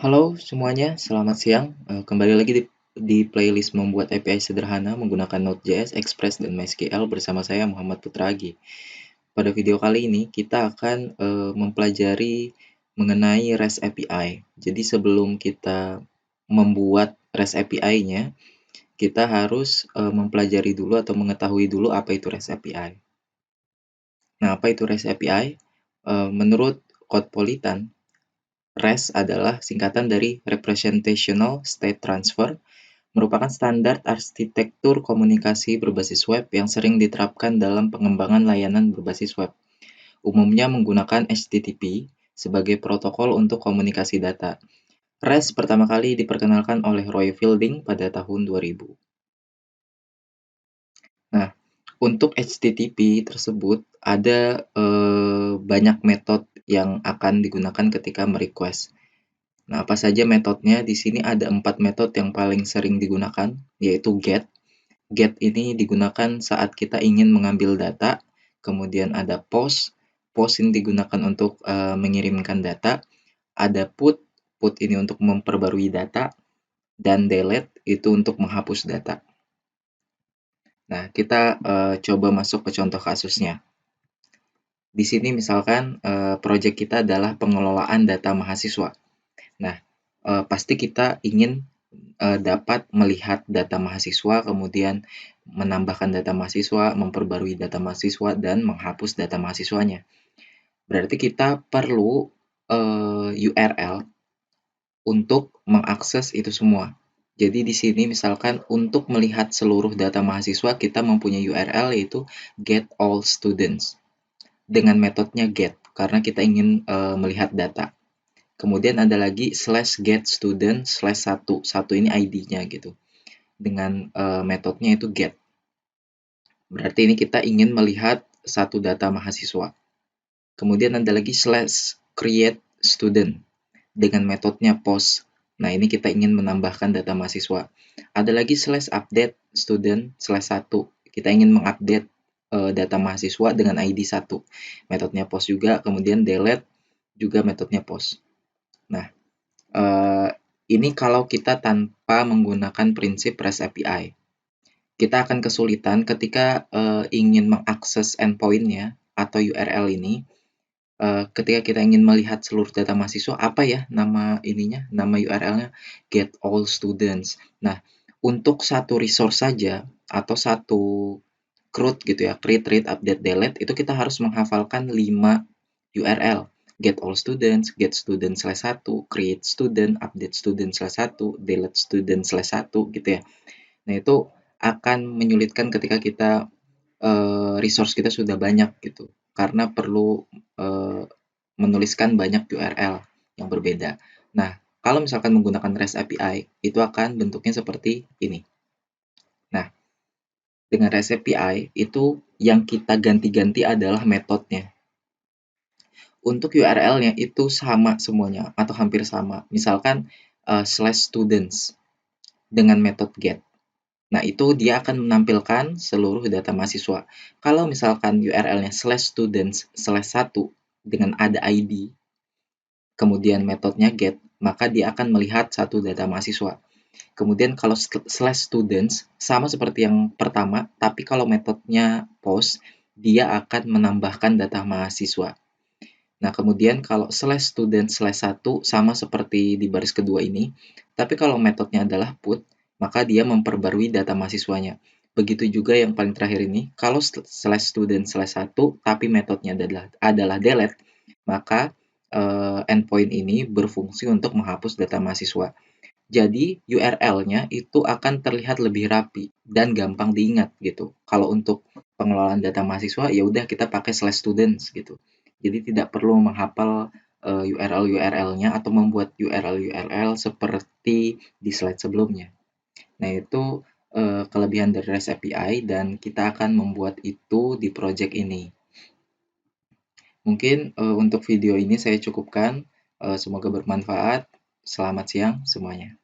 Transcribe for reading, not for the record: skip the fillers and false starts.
Halo semuanya, selamat siang. Kembali lagi di playlist membuat API sederhana menggunakan Node.js, Express, dan MySQL bersama saya Muhammad Putragi. Pada video kali ini kita akan mempelajari mengenai REST API. Jadi sebelum kita membuat REST API-nya, kita harus mempelajari dulu atau mengetahui dulu apa itu REST API. Nah, apa itu REST API? Menurut Codpolitan, REST adalah singkatan dari Representational State Transfer, merupakan standar arsitektur komunikasi berbasis web yang sering diterapkan dalam pengembangan layanan berbasis web. Umumnya menggunakan HTTP sebagai protokol untuk komunikasi data. REST pertama kali diperkenalkan oleh Roy Fielding pada tahun 2000. Nah, untuk HTTP tersebut ada banyak metode yang akan digunakan ketika merequest. Nah, apa saja metodenya? Di sini ada 4 metode yang paling sering digunakan, yaitu GET. GET ini digunakan saat kita ingin mengambil data, kemudian ada POST. POST ini digunakan untuk mengirimkan data. Ada PUT. PUT ini untuk memperbarui data. Dan DELETE itu untuk menghapus data. Nah, kita coba masuk ke contoh kasusnya. Di sini misalkan proyek kita adalah pengelolaan data mahasiswa. Nah, pasti kita ingin dapat melihat data mahasiswa, kemudian menambahkan data mahasiswa, memperbarui data mahasiswa, dan menghapus data mahasiswanya. Berarti kita perlu URL untuk mengakses itu semua. Jadi di sini misalkan untuk melihat seluruh data mahasiswa, kita mempunyai URL yaitu get all students dengan metodenya get, karena kita ingin melihat data. Kemudian ada lagi /get_student/1. Satu ini ID-nya gitu. Dengan metodenya itu get. Berarti ini kita ingin melihat satu data mahasiswa. Kemudian ada lagi /create_student dengan metodenya post. Nah, ini kita ingin menambahkan data mahasiswa. Ada lagi /update_student/1. Kita ingin mengupdate data mahasiswa dengan ID 1. Metodenya post juga. Kemudian delete juga metodenya post. Nah, ini kalau kita tanpa menggunakan prinsip REST API. Kita akan kesulitan ketika ingin mengakses endpoint-nya atau URL ini. Ketika kita ingin melihat seluruh data mahasiswa, apa ya nama ininya, nama URL-nya? Get all students. Nah, untuk satu resource saja atau satu CRUD gitu ya, create, read, update, delete, itu kita harus menghafalkan 5 URL. Get all students, get student/1, create student, update student/1, delete student/1 gitu ya. Nah, itu akan menyulitkan ketika kita resource kita sudah banyak gitu. Karena perlu menuliskan banyak URL yang berbeda. Nah, kalau misalkan menggunakan REST API, itu akan bentuknya seperti ini. Nah, dengan REST API, itu yang kita ganti-ganti adalah metodenya. Untuk URL-nya itu sama semuanya atau hampir sama. Misalkan /students dengan metode get. Nah, itu dia akan menampilkan seluruh data mahasiswa. Kalau misalkan URL-nya /students/1 dengan ada ID, kemudian metodenya get, maka dia akan melihat satu data mahasiswa. Kemudian kalau /students sama seperti yang pertama, tapi kalau metodenya post, dia akan menambahkan data mahasiswa. Nah, kemudian kalau /student/1 sama seperti di baris kedua ini, tapi kalau metodenya adalah put, maka dia memperbarui data mahasiswanya. Begitu juga yang paling terakhir ini, kalau /student/1 tapi metodenya adalah delete, maka endpoint ini berfungsi untuk menghapus data mahasiswa. Jadi URL-nya itu akan terlihat lebih rapi dan gampang diingat gitu. Kalau untuk pengelolaan data mahasiswa, ya udah kita pakai /students gitu. Jadi tidak perlu menghafal URL-URL-nya atau membuat URL-URL seperti di slide sebelumnya. Nah, itu kelebihan dari REST API dan kita akan membuat itu di project ini. Mungkin untuk video ini saya cukupkan. Semoga bermanfaat. Selamat siang semuanya.